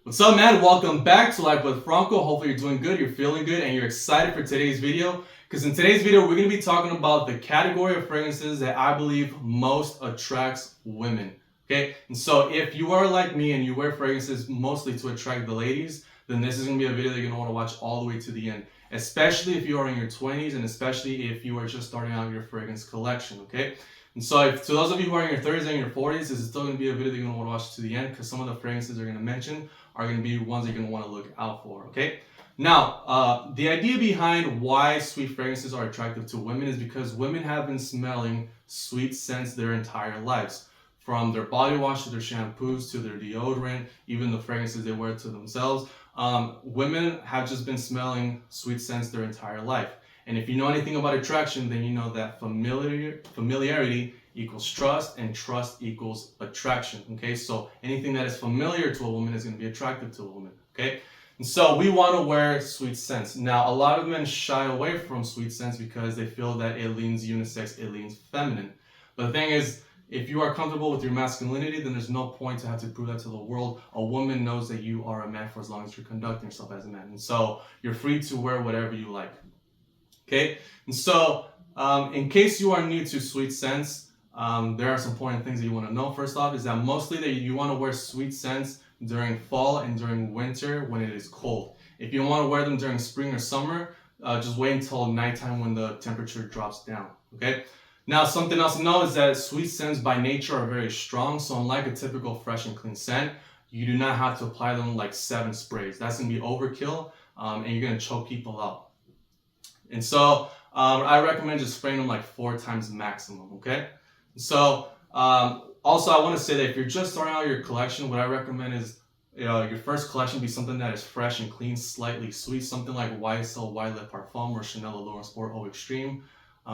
What's up, man? Welcome back to Life with Franco. Hopefully you're doing good, you're feeling good, and you're excited for today's video. Because in today's video, we're going to be talking about the category of fragrances that I believe most attracts women. Okay? And so if you are like me and you wear fragrances mostly to attract the ladies, then this is going to be a video that you're going to want to watch all the way to the end. Especially if you are in your 20s and especially if you are just starting out your fragrance collection. Okay? And so to those of you who are in your 30s and your 40s, this is still going to be a video that you're going to want to watch to the end because some of the fragrances they're going to mention are going to be ones that you're going to want to look out for, okay? Now, the idea behind why sweet fragrances are attractive to women is because women have been smelling sweet scents their entire lives. From their body wash to their shampoos to their deodorant, even the fragrances they wear to themselves. Women have just been smelling sweet scents their entire life. And if you know anything about attraction, then you know that familiarity equals trust and trust equals attraction. Okay, so anything that is familiar to a woman is going to be attractive to a woman. Okay, and so we want to wear sweet scents. Now, a lot of men shy away from sweet scents because they feel that it leans unisex, it leans feminine. But the thing is, if you are comfortable with your masculinity, then there's no point to have to prove that to the world. A woman knows that you are a man for as long as you're conducting yourself as a man. And so you're free to wear whatever you like. Okay, and so in case you are new to sweet scents, there are some important things that you want to know. First off is that mostly that you want to wear sweet scents during fall and during winter when it is cold. If you want to wear them during spring or summer, just wait until nighttime when the temperature drops down. Okay. Now, something else to know is that sweet scents by nature are very strong. So unlike a typical fresh and clean scent, you do not have to apply them like 7 sprays. That's going to be overkill and you're going to choke people out. And so I recommend just spraying them like 4 times maximum, okay? So also I want to say that if you're just starting out your collection, what I recommend is your first collection be something that is fresh and clean, slightly sweet, something like YSL White Le Parfum or Chanel Allure Sport Eau Extreme.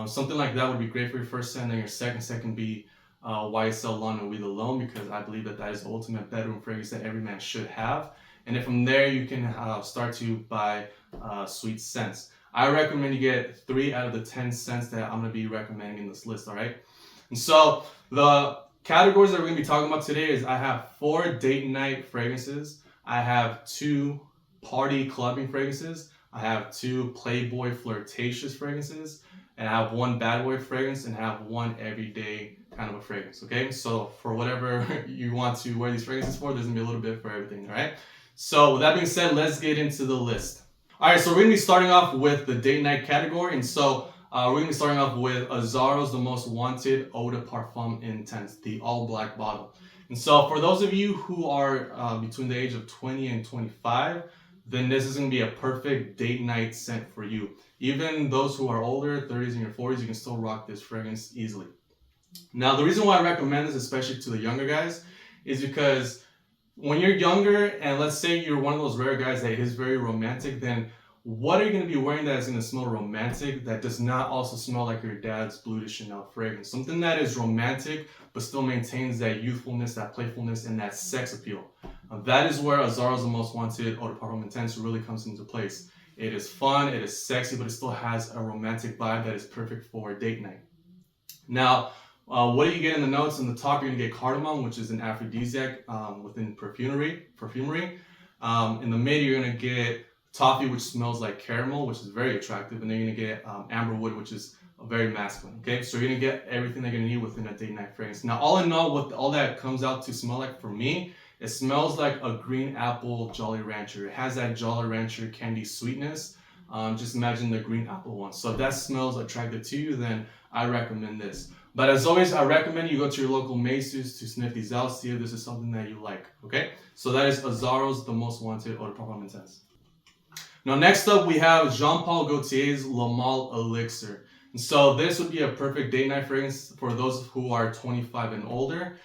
Something like that would be great for your first scent, and your second scent can be YSL La Nuit L'Homme because I believe that is the ultimate bedroom fragrance that every man should have. And then from there you can start to buy sweet scents. I recommend you get 3 out of the 10 scents that I'm going to be recommending in this list, all right? And so the categories that we're going to be talking about today is I have 4 date night fragrances. I have 2 party clubbing fragrances. I have 2 Playboy flirtatious fragrances. And I have 1 bad boy fragrance and I have 1 everyday kind of a fragrance, okay? So for whatever you want to wear these fragrances for, there's going to be a little bit for everything, all right? So with that being said, let's get into the list. All right, so we're going to be starting off with the date night category. And so we're going to be starting off with Azzaro's The Most Wanted Eau de Parfum Intense, the all black bottle. And so for those of you who are between the age of 20 and 25, then this is going to be a perfect date night scent for you. Even those who are older, 30s and your 40s, you can still rock this fragrance easily. Now, the reason why I recommend this, especially to the younger guys, is because when you're younger and let's say you're one of those rare guys that is very romantic, then what are you going to be wearing that is going to smell romantic that does not also smell like your dad's Blue de Chanel fragrance? Something that is romantic but still maintains that youthfulness, that playfulness, and that sex appeal. That is where Azzaro's The Most Wanted Eau de Parfum Intense really comes into place. It is fun, it is sexy, but it still has a romantic vibe that is perfect for a date night. Now, what do you get in the notes? In the top, you're going to get cardamom, which is an aphrodisiac within perfumery. In the mid, you're going to get toffee, which smells like caramel, which is very attractive. And then you're going to get amberwood, which is very masculine. Okay, so you're going to get everything that you're going to need within a date night fragrance. Now, all in all, what all that comes out to smell like for me, it smells like a green apple Jolly Rancher. It has that Jolly Rancher candy sweetness. Just imagine the green apple one. So if that smells attractive to you, then I recommend this. But as always, I recommend you go to your local Macy's to sniff these out, see if this is something that you like, okay? So that is Azzaro's The Most Wanted Eau de Parfum Intense. Now next up, we have Jean Paul Gaultier's Le Male Elixir. And so this would be a perfect date night fragrance for those who are 25 and older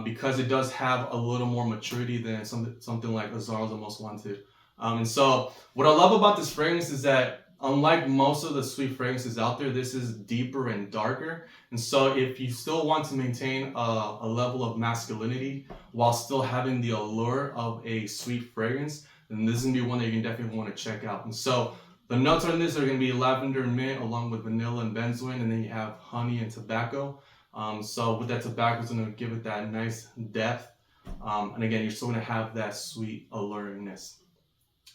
because it does have a little more maturity than something like Azzaro's The Most Wanted. And so what I love about this fragrance is that unlike most of the sweet fragrances out there, this is deeper and darker. And so if you still want to maintain a level of masculinity while still having the allure of a sweet fragrance, then this is going to be one that you can definitely want to check out. And so the notes on this are going to be lavender and mint along with vanilla and benzoin, and then you have honey and tobacco. So with that tobacco, it's going to give it that nice depth And again, you're still gonna have that sweet alluringness.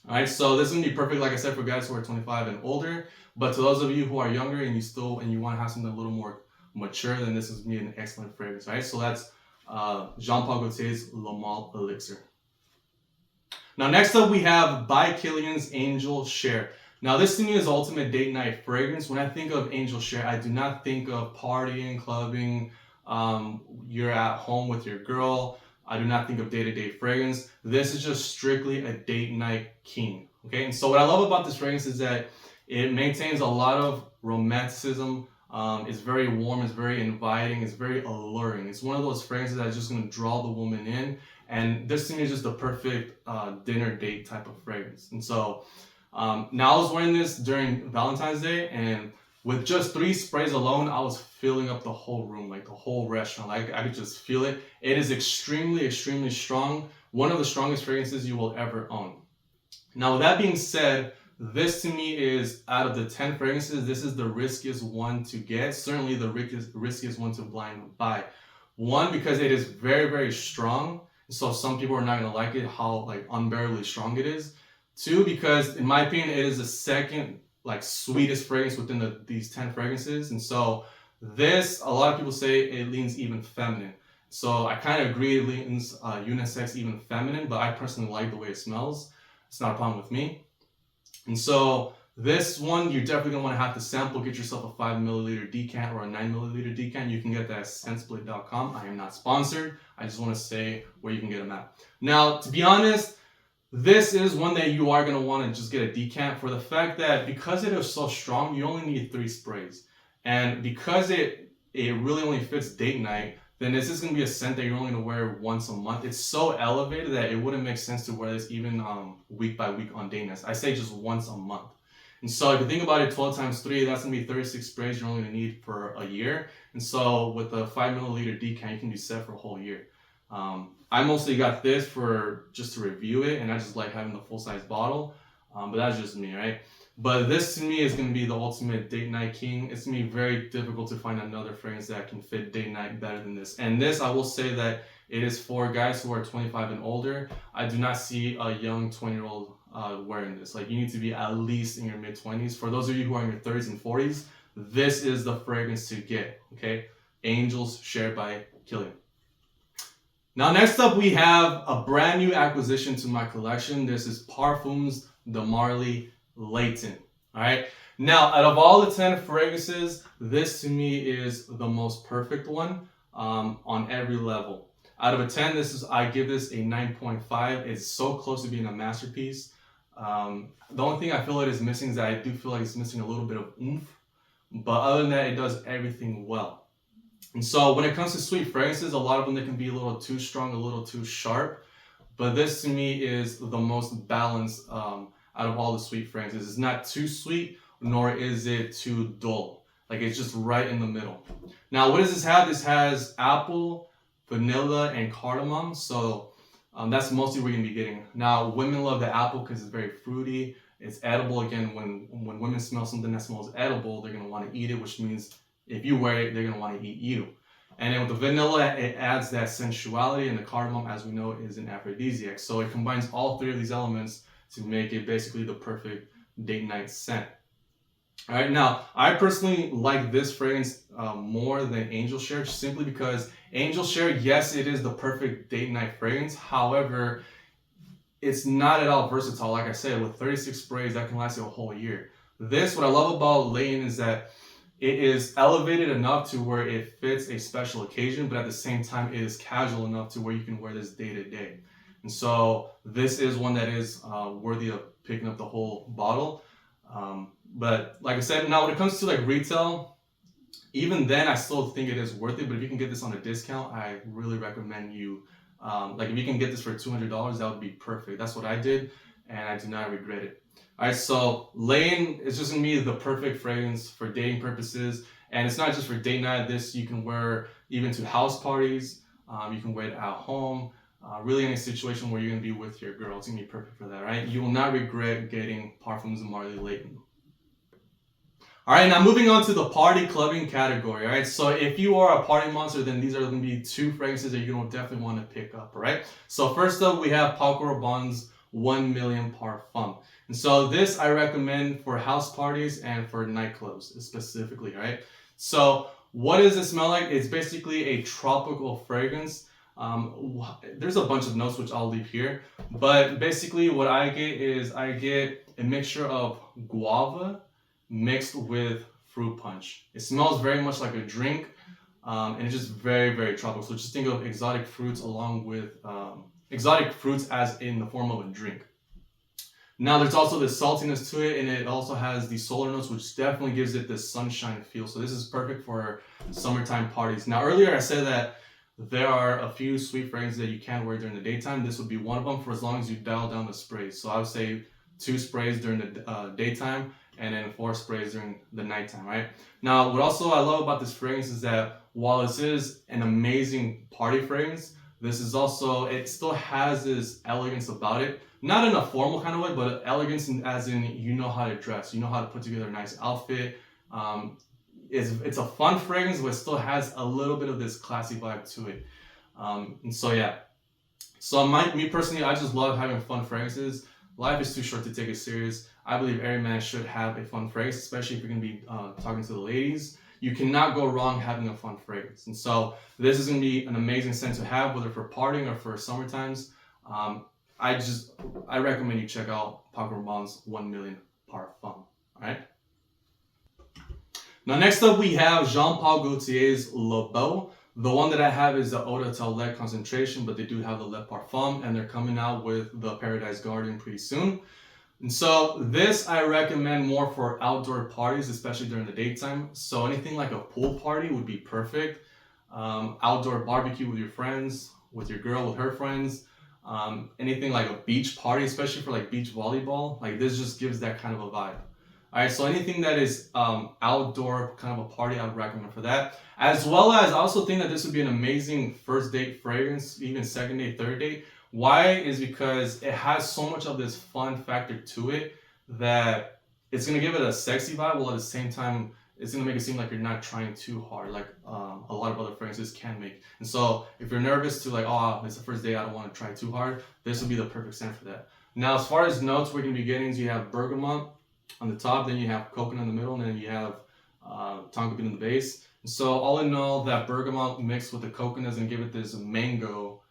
All right, so this is gonna be perfect, like I said, for guys who are 25 and older. But to those of you who are younger and you want to have something a little more mature, then this is gonna be an excellent fragrance. All right, so that's Jean Paul Gaultier's Le Male Elixir. Now, next up, we have By Kilian's Angel Share. Now, this to me is ultimate date night fragrance. When I think of Angel Share, I do not think of partying, clubbing, you're at home with your girl. I do not think of day-to-day fragrance. This is just strictly a date night king. Okay, and so what I love about this fragrance is that it maintains a lot of romanticism. It's very warm, it's very inviting, it's very alluring. It's one of those fragrances that's just gonna draw the woman in. And this to me is just the perfect dinner date type of fragrance. And so now I was wearing this during Valentine's Day, and with just 3 sprays alone, I was filling up the whole room, like the whole restaurant. Like I could just feel it. It is extremely, extremely strong. One of the strongest fragrances you will ever own. Now, with that being said, this to me is, out of the 10 fragrances, this is the riskiest one to get. Certainly the riskiest one to blind buy. One, because it is very, very strong. So some people are not going to like it, how like unbearably strong it is. 2, because in my opinion, it is the second like sweetest fragrance within these 10 fragrances. And so this, a lot of people say it leans even feminine. So I kind of agree it leans unisex, even feminine, but I personally like the way it smells. It's not a problem with me. And so this one, you're definitely going to want to have to sample, get yourself a 5 milliliter decant or a 9 milliliter decant. You can get that at scentsplit.com. I am not sponsored. I just want to say where you can get them at. Now, to be honest, this is one that you are going to want to just get a decant, for the fact that because it is so strong, you only need 3 sprays. And because it really only fits date night, then this is going to be a scent that you're only going to wear once a month. It's so elevated that it wouldn't make sense to wear this even week by week on date nights. I say just once a month. And so if you think about it, 12 times 3, that's going to be 36 sprays you're only going to need for a year. And so with a 5 milliliter decant, you can be set for a whole year. I mostly got this for just to review it, and I just like having the full-size bottle. But that's just me, right? But this to me is going to be the ultimate date night king. It's going to be very difficult to find another fragrance that can fit date night better than this. And this, I will say that it is for guys who are 25 and older. I do not see a young 20-year-old wearing this. Like, you need to be at least in your mid-20s. For those of you who are in your 30s and 40s, this is the fragrance to get, okay? Angels Share by Kilian. Now, next up, we have a brand new acquisition to my collection. This is Parfums de Marly Layton. All right. Now, out of all the 10 fragrances, this to me is the most perfect one on every level. Out of a 10, I give this a 9.5. It's so close to being a masterpiece. The only thing I feel it is missing is that I do feel like it's missing a little bit of oomph. But other than that, it does everything well. And so when it comes to sweet fragrances, a lot of them, they can be a little too strong, a little too sharp. But this to me is the most balanced out of all the sweet fragrances. It's not too sweet, nor is it too dull. Like, it's just right in the middle. Now, what does this have? This has apple, vanilla, and cardamom. So that's mostly what you're gonna be getting. Now, women love the apple because it's very fruity. It's edible. Again, when women smell something that smells edible, they're gonna want to eat it, which means if you wear it, they're gonna want to eat you. And then with the vanilla, it adds that sensuality, and the cardamom, as we know, is an aphrodisiac. So it combines all 3 of these elements to make it basically the perfect date night scent. All right, now I personally like this fragrance more than Angel Share, simply because Angel Share, yes, it is the perfect date night fragrance. However, it's not at all versatile. Like I said, with 36 sprays, that can last you a whole year. This, what I love about Layton is that it is elevated enough to where it fits a special occasion, but at the same time, it is casual enough to where you can wear this day to day. And so this is one that is worthy of picking up the whole bottle. But like I said, now when it comes to like retail, even then I still think it is worth it. But if you can get this on a discount, I really recommend you. Like if you can get this for $200, that would be perfect. That's what I did, and I do not regret it. All right, so Layton is just gonna be the perfect fragrance for dating purposes, and it's not just for date night. This you can wear even to house parties. You can wear it at home. Really any situation where you're gonna be with your girl, it's gonna be perfect for that, right? You will not regret getting Parfums de Marly Layton. All right, now moving on to the party clubbing category. All right, so if you are a party monster, then these are going to be 2 fragrances that you're going to definitely want to pick up. All right, so first up, we have Paco Rabanne's 1 Million Parfum. And so this I recommend for house parties and for nightclubs specifically. All right, so what does it smell like? It's basically a tropical fragrance. There's a bunch of notes which I'll leave here, but basically what I get is I get a mixture of guava mixed with fruit punch. It smells very much like a drink, and it's just very, very tropical. So just think of exotic fruits along with exotic fruits as in the form of a drink. Now there's also this saltiness to it, and it also has the solar notes, which definitely gives it this sunshine feel. So this is perfect for summertime parties. Now earlier I said that there are a few sweet fragrances that you can't wear during the daytime. This would be one of them, for as long as you dial down the sprays. So I would say 2 sprays during the daytime, and then 4 sprays during the nighttime, right? Now, what also I love about this fragrance is that while this is an amazing party fragrance, this is also, it still has this elegance about it. Not in a formal kind of way, but elegance as in you know how to dress, you know how to put together a nice outfit. It's a fun fragrance, but it still has a little bit of this classy vibe to it. And so yeah. So me personally, I just love having fun fragrances. Life is too short to take it serious. I believe every man should have a fun fragrance, especially if you're going to be talking to the ladies. You cannot go wrong having a fun fragrance. And so this is going to be an amazing scent to have, whether for partying or for summer times. I recommend you check out Paco Rabanne's 1 Million Parfum. All right. Now next up we have Jean Paul Gaultier's Le Beau. The one that I have is the Eau de Toilette concentration, but they do have the Le Parfum, and they're coming out with the Paradise Garden pretty soon. And so this I recommend more for outdoor parties, especially during the daytime. So anything like a pool party would be perfect. Outdoor barbecue with your friends, with your girl, with her friends. Anything like a beach party, especially for like beach volleyball. Like this just gives that kind of a vibe. All right, so anything that is outdoor kind of a party, I would recommend for that. As well as, I also think that this would be an amazing first date fragrance, even second date, third date. Why? Is because it has so much of this fun factor to it that it's going to give it a sexy vibe, while at the same time, it's going to make it seem like you're not trying too hard, like a lot of other fragrances can make. And so if you're nervous to like, oh, it's the first day, I don't want to try too hard, this would be the perfect scent for that. Now, as far as notes we're going to be getting, you have bergamot on the top, then you have coconut in the middle, and then you have tonka bean in the base. And so all in all, that bergamot mixed with the coconut is going to give it this mango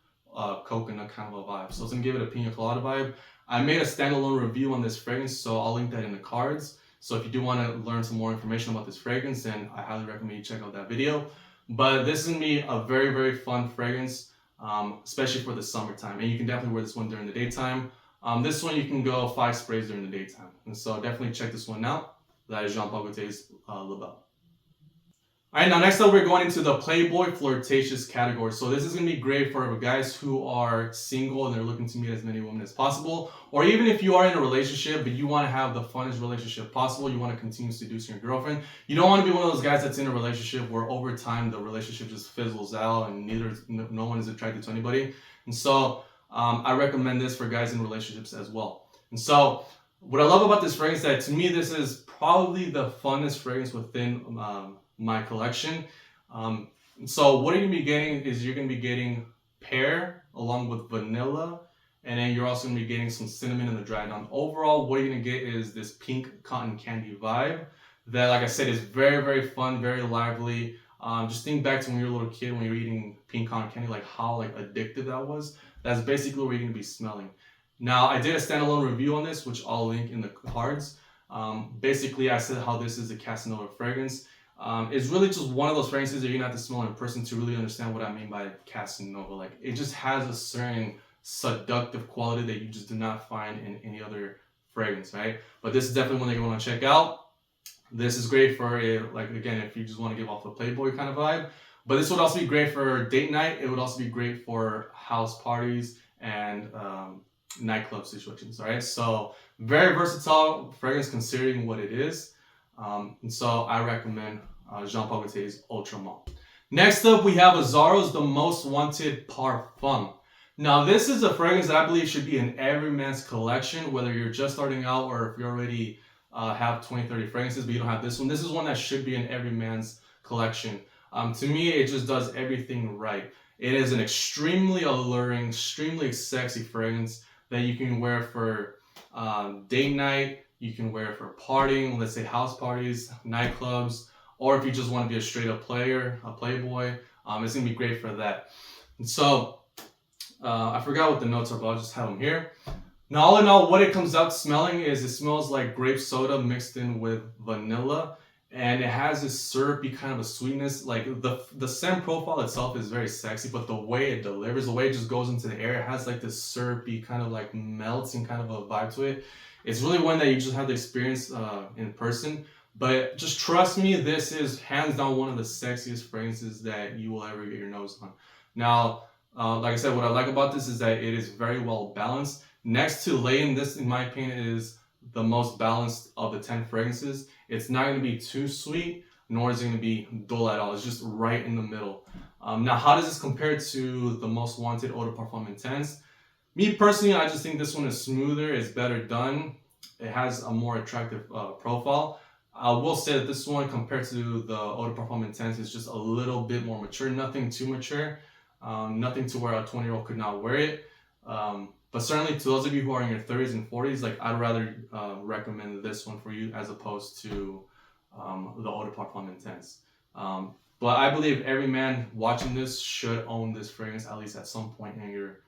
coconut kind of a vibe. So it's going to give it a pina colada vibe. I made a standalone review on this fragrance, so I'll link that in the cards. So if you do want to learn some more information about this fragrance, then I highly recommend you check out that video. But this is going to be a very, very fun fragrance, especially for the summertime. And you can definitely wear this one during the daytime. This one you can go 5 sprays during the daytime. And so definitely check this one out. That is Jean Paul Gaultier's Le Beau. Alright, now next up we're going into the Playboy Flirtatious category. So this is going to be great for guys who are single and they're looking to meet as many women as possible. Or even if you are in a relationship but you want to have the funnest relationship possible, you want to continue seducing your girlfriend. You don't want to be one of those guys that's in a relationship where over time the relationship just fizzles out and no one is attracted to anybody. And so I recommend this for guys in relationships as well. And so what I love about this fragrance is that to me this is probably the funnest fragrance within my collection. So what you're going to be getting is you're going to be getting pear along with vanilla, and then you're also going to be getting some cinnamon in the dry down. Overall, what you're going to get is this pink cotton candy vibe that, like I said, is very, very fun, very lively. Just think back to when you were a little kid, when you were eating pink cotton candy, like how like addictive that was. That's basically what you're going to be smelling. Now, I did a standalone review on this, which I'll link in the cards. Basically, I said how this is a Casanova fragrance. It's really just one of those fragrances that you're gonna have to smell in person to really understand what I mean by Casanova. Like, it just has a certain seductive quality that you just do not find in any other fragrance, right? But this is definitely one that you want to check out. This is great for like, again, if you just want to give off a Playboy kind of vibe. But this would also be great for date night. It would also be great for house parties and nightclub situations, all right? So very versatile fragrance considering what it is. And so I recommend Jean Paul Gaultier's Ultramont. Next up, we have Azzaro's The Most Wanted Parfum. Now, this is a fragrance that I believe should be in every man's collection, whether you're just starting out or if you're already have 20-30 fragrances, but you don't have this one. This is one that should be in every man's collection. To me, it just does everything right. It is an extremely alluring, extremely sexy fragrance that you can wear for date night. You can wear it for partying, let's say house parties, nightclubs, or if you just want to be a straight up player, a playboy, it's gonna be great for that. And so I forgot what the notes are, but I'll just have them here. Now, all in all, what it comes out smelling is it smells like grape soda mixed in with vanilla, and it has this syrupy kind of a sweetness. Like the scent profile itself is very sexy, but the way it delivers, the way it just goes into the air, it has like this syrupy kind of like melting kind of a vibe to it. It's really one that you just have to experience in person. But just trust me, this is hands down one of the sexiest fragrances that you will ever get your nose on. Now, like I said, what I like about this is that it is very well balanced. Next to Layton, this, in my opinion, is the most balanced of the 10 fragrances. It's not going to be too sweet, nor is it going to be dull at all. It's just right in the middle. Now, how does this compare to the Most Wanted Eau de Parfum Intense? Me personally, I just think this one is smoother, it's better done. It has a more attractive profile. I will say that this one, compared to the Eau de Parfum Intense, is just a little bit more mature. Nothing too mature. Nothing to where a 20-year-old could not wear it. But certainly to those of you who are in your 30s and 40s, like I'd rather recommend this one for you as opposed to the Eau de Parfum Intense. But I believe every man watching this should own this fragrance at least at some point in your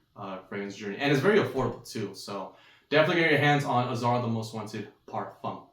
fragrance journey. And it's very affordable too. So definitely get your hands on Azara the Most Wanted Parfum.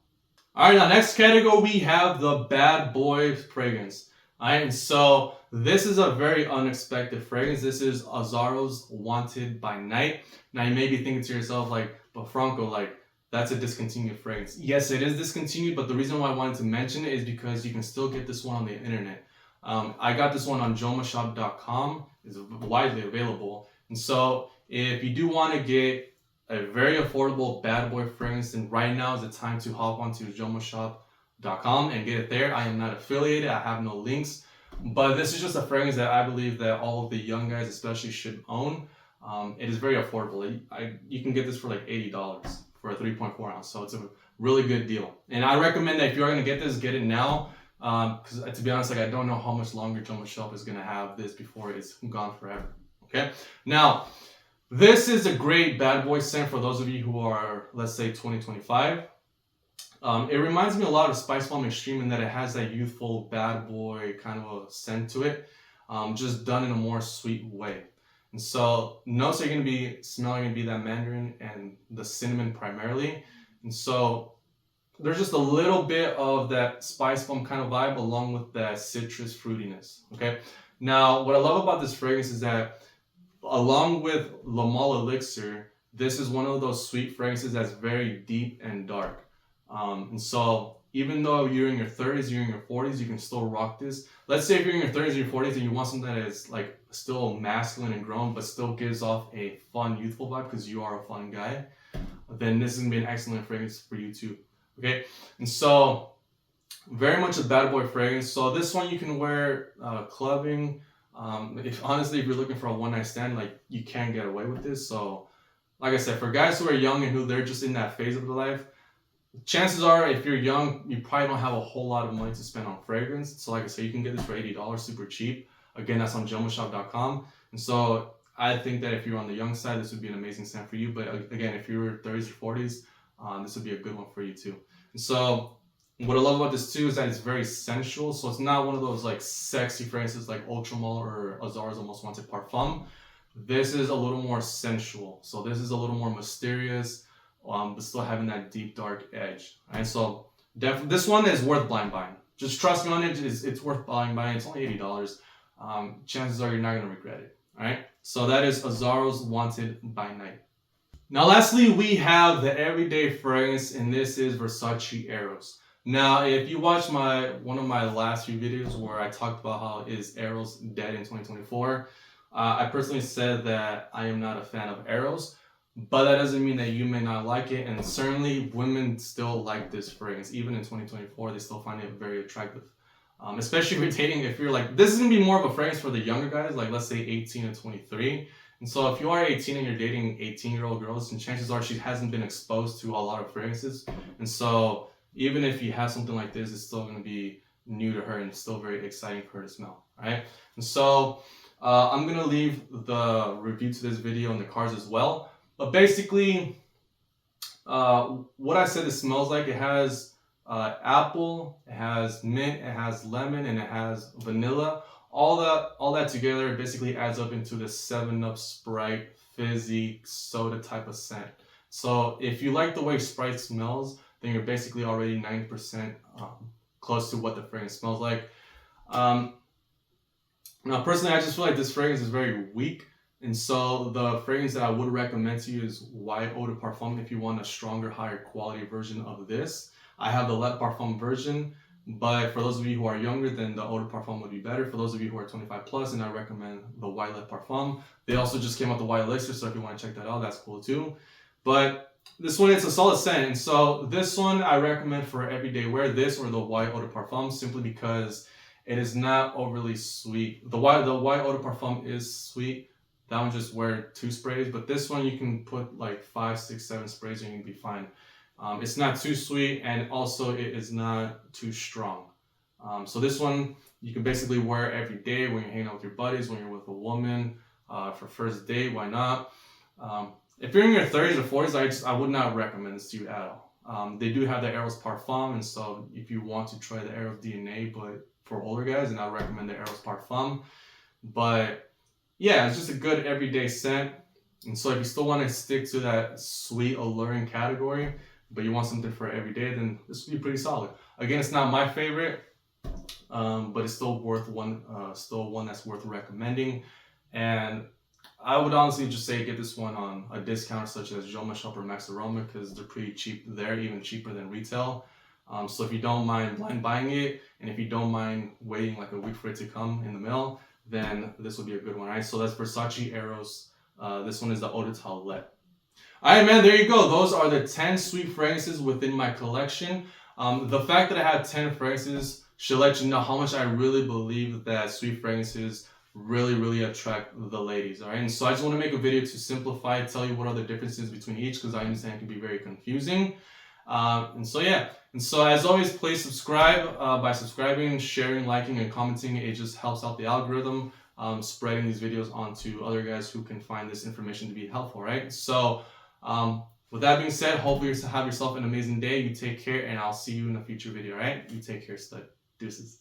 All right, now next category we have the Bad Boy fragrance. All right, and so this is a very unexpected fragrance. This is Azara's Wanted by Night. Now you may be thinking to yourself like, but Franco, like that's a discontinued fragrance. Yes, it is discontinued, but the reason why I wanted to mention it is because you can still get this one on the internet. I got this one on jomashop.com. It's widely available. And so if you do want to get a very affordable bad boy fragrance, then right now is the time to hop onto jomashop.com and get it there. I am not affiliated. I have no links. But this is just a fragrance that I believe that all of the young guys especially should own. It is very affordable. You can get this for like $80 for a 3.4 ounce. So it's a really good deal. And I recommend that if you're going to get this, get it now. Because to be honest, like I don't know how much longer Joma Shop is going to have this before it's gone forever. Okay. Now, this is a great bad boy scent for those of you who are, let's say, 2025. It reminds me a lot of Spice Bomb Extreme in that it has that youthful bad boy kind of a scent to it, just done in a more sweet way. And so notes are going to be smelling and be that mandarin and the cinnamon primarily. And so there's just a little bit of that Spice Bomb kind of vibe along with that citrus fruitiness. Okay. Now, what I love about this fragrance is that along with Le Male Elixir, this is one of those sweet fragrances that's very deep and dark. And so even though you're in your 30s, you're in your 40s, you can still rock this. Let's say if you're in your 30s or your 40s and you want something that is like still masculine and grown, but still gives off a fun, youthful vibe because you are a fun guy, then this is going to be an excellent fragrance for you too. Okay. And so very much a bad boy fragrance. So this one you can wear clubbing. If you're looking for a one night stand, like you can get away with this. So like I said, for guys who are young and who they're just in that phase of their life, chances are if you're young, you probably don't have a whole lot of money to spend on fragrance. So like I said, you can get this for $80, super cheap. Again, that's on jomashop.com. And so I think that if you're on the young side, this would be an amazing scent for you. But again, if you're 30s or 40s, this would be a good one for you too. And so what I love about this too is that it's very sensual. So it's not one of those like sexy fragrances like Ultramol or Azara's Most Wanted Parfum. This is a little more sensual. So this is a little more mysterious, but still having that deep dark edge. Right? So this one is worth blind buying. Just trust me on it. It's worth blind buying. It's only $80. Chances are you're not going to regret it. All right. So that is Azara's Wanted by Night. Now, lastly, we have the everyday fragrance, and this is Versace Eros. Now, if you watched one of my last few videos where I talked about how is Eros dead in 2024, I personally said that I am not a fan of Eros, but that doesn't mean that you may not like it. And certainly women still like this fragrance. Even in 2024, they still find it very attractive. Especially if you're dating, if you're like, this is going to be more of a fragrance for the younger guys, like let's say 18 and 23. And so if you are 18 and you're dating 18-year-old girls, and chances are she hasn't been exposed to a lot of fragrances. And so even if you have something like this, it's still going to be new to her and still very exciting for her to smell, right? And so I'm going to leave the review to this video in the cards as well. But basically, what I said it smells like, it has apple, it has mint, it has lemon, and it has vanilla. All that together basically adds up into the 7-Up Sprite fizzy soda type of scent. So if you like the way Sprite smells, then you're basically already 90% close to what the fragrance smells like. Now, personally, I just feel like this fragrance is very weak. And so the fragrance that I would recommend to you is White Eau de Parfum if you want a stronger, higher quality version of this. I have the Le Parfum version, but for those of you who are younger, then the Eau de Parfum would be better. For those of you who are 25 plus, and I recommend the White Le Parfum. They also just came out the White Elixir, so if you want to check that out, that's cool too. But this one, it's a solid scent, and so this one I recommend for everyday wear, this or the White Eau de Parfum, simply because it is not overly sweet. The white Eau de Parfum is sweet. That one just wear 2 sprays, but this one you can put like 5, 6, 7 sprays and you can be fine. It's not too sweet, and also it is not too strong. So this one you can basically wear every day when you're hanging out with your buddies, when you're with a woman, for first date, why not? If you're in your 30s or 40s, I would not recommend this to you at all. They do have the Eros Parfum, and so if you want to try the Eros DNA, but for older guys, and I recommend the Eros Parfum. But yeah, it's just a good everyday scent. And so if you still want to stick to that sweet, alluring category, but you want something for every day, then this would be pretty solid. Again, it's not my favorite, but it's still one that's worth recommending. And I would honestly just say get this one on a discount such as Joma Shop or Max Aroma, because they're pretty cheap there, even cheaper than retail. So if you don't mind blind buying it, and if you don't mind waiting like a week for it to come in the mail, then this will be a good one, right? So that's Versace Eros. This one is the Eau de Toilette. All right, man, there you go. Those are the 10 sweet fragrances within my collection. The fact that I have 10 fragrances should let you know how much I really believe that sweet fragrances really attract the ladies, all right? And so I just want to make a video to simplify, tell you what are the differences between each, because I understand it can be very confusing. And so yeah, and so as always, please subscribe. By subscribing, sharing, liking, and commenting, it just helps out the algorithm, spreading these videos onto other guys who can find this information to be helpful, right? So with that being said, hopefully you have yourself an amazing day. You take care, and I'll see you in a future video, all right? You take care, stud. Deuces.